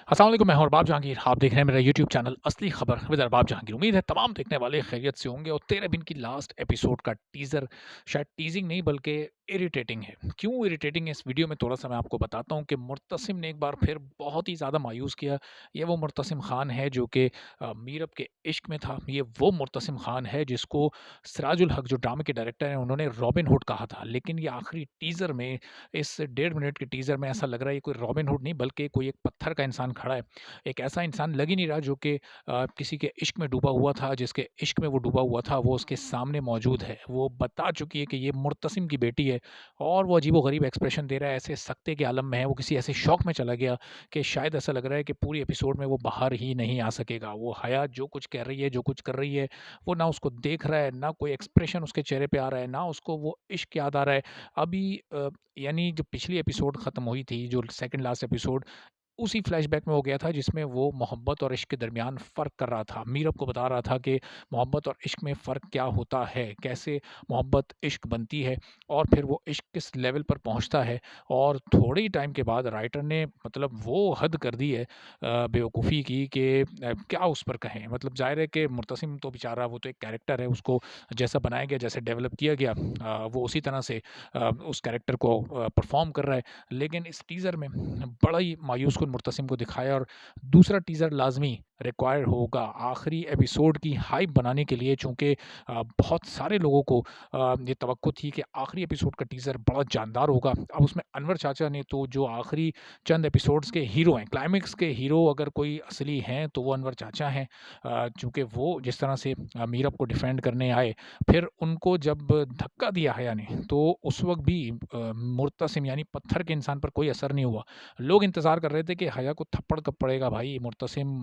अस्सलाम वालेकुम, मैं हूं अरबाब जहांगीर। आप देख रहे हैं मेरा यूट्यूब चैनल असली खबर विद अरबाब जहांगीर। उम्मीद है तमाम देखने वाले खैरियत से होंगे। और 13 दिन की लास्ट एपिसोड का टीज़र शायद टीजिंग नहीं बल्कि इरिटेटिंग है। क्यों इरिटेटिंग है इस वीडियो में थोड़ा-सा मैं आपको बताता हूं कि मुर्तसिम ने एक बार फिर बहुत ही ज़्यादा मायूस किया। ये वो मुर्तसिम खान है जो कि मीरब के इश्क में था। ये वो मुर्तसिम खान है जिसको सिराजुल हक जो ड्रामे के डायरेक्टर हैं उन्होंने रॉबिन हुड कहा था। लेकिन ये आखिरी टीज़र में, इस 1.5 मिनट के टीज़र में ऐसा लग रहा है ये कोई रॉबिन हुड नहीं बल्कि कोई एक पत्थर का इंसान खड़ा है। एक ऐसा इंसान लग ही नहीं रहा जो कि किसी के इश्क में डूबा हुआ था, जिसके इश्क में वो डूबा हुआ था, वो उसके सामने मौजूद है। वो बता चुकी है कि ये मुर्तसिम की बेटी है और वो अजीबो-गरीब एक्सप्रेशन दे रहा है, ऐसे सकते के आलम में है। वो किसी ऐसे शौक में चला गया कि शायद ऐसा लग रहा है कि पूरी एपिसोड में वो बाहर ही नहीं आ सकेगा। वो हया जो कुछ कह रही है, जो कुछ कर रही है, वो ना उसको देख रहा है, ना कोई एक्सप्रेशन उसके चेहरे पे आ रहा है, ना उसको वो इश्क याद आ रहा है। अभी यानी जो पिछली एपिसोड खत्म हुई थी, जो सेकंड लास्ट एपिसोड, उसी फ्लैशबैक में वो गया था जिसमें वो मोहब्बत और इश्क के दरमियान फ़र्क कर रहा था। मीरब को बता रहा था कि मोहब्बत और इश्क में फ़र्क क्या होता है, कैसे मोहब्बत इश्क बनती है और फिर वो इश्क किस लेवल पर पहुँचता है। और थोड़े ही टाइम के बाद राइटर ने मतलब वो हद कर दी है बेवकूफ़ी की कि क्या उस पर कहें। मतलब ज़ाहिर है कि मुर्तसिम तो बेचारा, वो तो एक कैरेक्टर है, उसको जैसा बनाया गया, जैसे डेवलप किया गया, वो उसी तरह से उस कैरेक्टर को परफ़ॉर्म कर रहा है। लेकिन इस टीज़र में बड़ा ही मायूस कुन मुर्तसिम को दिखाया। और दूसरा टीज़र लाज़मी रिक्वायर होगा आखिरी एपिसोड की हाइप बनाने के लिए, चूँकि बहुत सारे लोगों को ये तवक्को थी कि आखिरी एपिसोड का टीज़र बड़ा जानदार होगा। अब उसमें अनवर चाचा ने तो जो आखिरी चंद एपिसोड्स के हीरो हैं, क्लाइमेक्स के हीरो अगर कोई असली हैं तो वो अनवर चाचा हैं। चूँकि वो जिस तरह से मीरब को डिफेंड करने आए, फिर उनको जब धक्का दिया हया ने, तो उस वक़्त भी मुर्तसिम यानी पत्थर के इंसान पर कोई असर नहीं हुआ। लोग इंतज़ार कर रहे थे कि हया को थप्पड़ कब पड़ेगा भाई, मुर्तसिम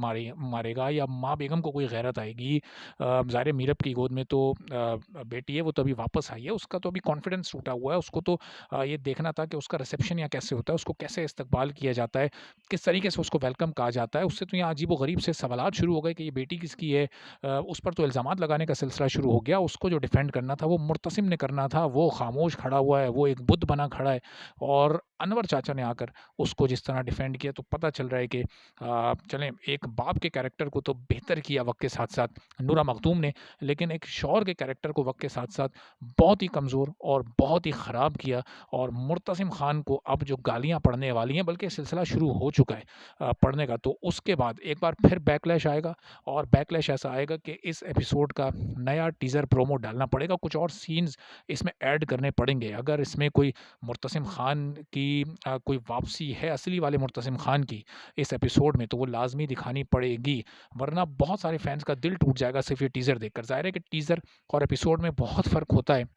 मारेगा या माँ बेगम को कोई गैरत आएगी। ज़ाहिर है मीरब की गोद में तो बेटी है, वो तो अभी वापस आई है, उसका तो अभी कॉन्फिडेंस टूटा हुआ है। उसको तो ये देखना था कि उसका रिसेप्शन यहाँ कैसे होता है, उसको कैसे इस्तकबाल किया जाता है, किस तरीके से उसको वेलकम कहा जाता है। उससे तो यहाँ अजीबो-गरीब से सवालात शुरू हो गए कि ये बेटी किसकी है। उस पर तो इल्ज़ामात लगाने का सिलसिला शुरू हो गया। उसको जो डिफेंड करना था वो मुर्तसिम ने करना था, वो खामोश खड़ा हुआ है, वो एक बुत बना खड़ा है। और अनवर चाचा ने आकर उसको जिस तरह डिफेंड किया, तो पता चल रहा है कि चलें, एक बाप के कैरेक्टर को तो बेहतर किया वक़्त के साथ-साथ नूरा मखदूम ने, लेकिन एक शौहर के कैरेक्टर को वक़्त के साथ-साथ बहुत ही कमज़ोर और बहुत ही ख़राब किया। और मुर्तसिम खान को अब जो गालियाँ पड़ने वाली हैं, बल्कि सिलसिला शुरू हो चुका है पड़ने का, तो उसके बाद एक बार फिर बैकलैश आएगा। और बैकलैश ऐसा आएगा कि इस एपिसोड का नया टीज़र प्रोमो डालना पड़ेगा, कुछ और सीन्स इसमें ऐड करने पड़ेंगे। अगर इसमें कोई मुर्तसिम खान की कोई वापसी है असली वाले मुर्तसिम खान की इस एपिसोड में, तो वो लाज़मी दिखानी पड़ेगी, वरना बहुत सारे फैन्स का दिल टूट जाएगा सिर्फ़ ये टीज़र देखकर। ज़ाहिर है कि टीज़र और एपिसोड में बहुत फ़र्क होता है।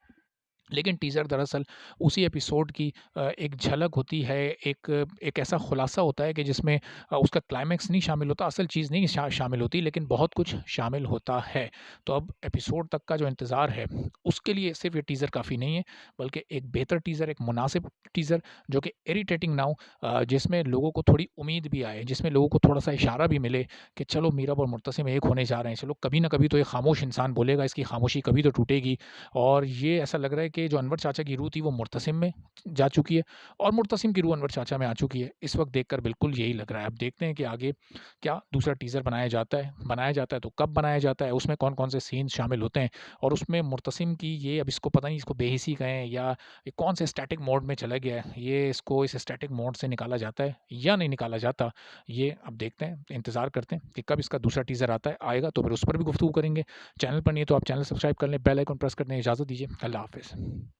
लेकिन टीज़र दरअसल उसी एपिसोड की एक झलक होती है, एक एक ऐसा खुलासा होता है कि जिसमें उसका क्लाइमैक्स नहीं शामिल होता, असल चीज़ नहीं शामिल होती, लेकिन बहुत कुछ शामिल होता है। तो अब एपिसोड तक का जो इंतज़ार है, उसके लिए सिर्फ़ ये टीज़र काफ़ी नहीं है, बल्कि एक बेहतर टीज़र, एक मुनासिब टीज़र जो कि इरिटेटिंग ना हो, जिसमें लोगों को थोड़ी उम्मीद भी आए, जिसमें लोगों को थोड़ा-सा इशारा भी मिले कि चलो मीरब और मुर्तसिम एक होने जा रहे हैं, चलो कभी ना कभी तो ये खामोश इंसान बोलेगा, इसकी खामोशी कभी तो टूटेगी। और ये ऐसा लग रहा है कि जो अनवर चाचा की रूह थी वो मुर्तसिम में जा चुकी है और मुर्तसिम की रूह अनवर चाचा में आ चुकी है। इस वक़्त देखकर बिल्कुल यही लग रहा है। अब देखते हैं कि आगे क्या दूसरा टीज़र बनाया जाता है तो कब बनाया जाता है, उसमें कौन-कौन से सीन्स शामिल होते हैं और उसमें मुर्तसिम की ये, अब इसको पता नहीं इसको बेहिसी कहें या ये कौन से स्टैटिक मोड में चला गया है, ये इसको इस स्टैटिक मोड से निकाला जाता है या नहीं निकाला जाता, ये अब देखते हैं, इंतज़ार करते हैं कि कब इसका दूसरा टीज़र आता है। आएगा तो फिर उस पर भी गुफ्तगू करेंगे। चैनल पर नहीं है तो आप चैनल सब्सक्राइब कर लें, बेल आइकन प्रेस कर दें। इजाज़त दीजिए। अल्लाह हाफ़िज़।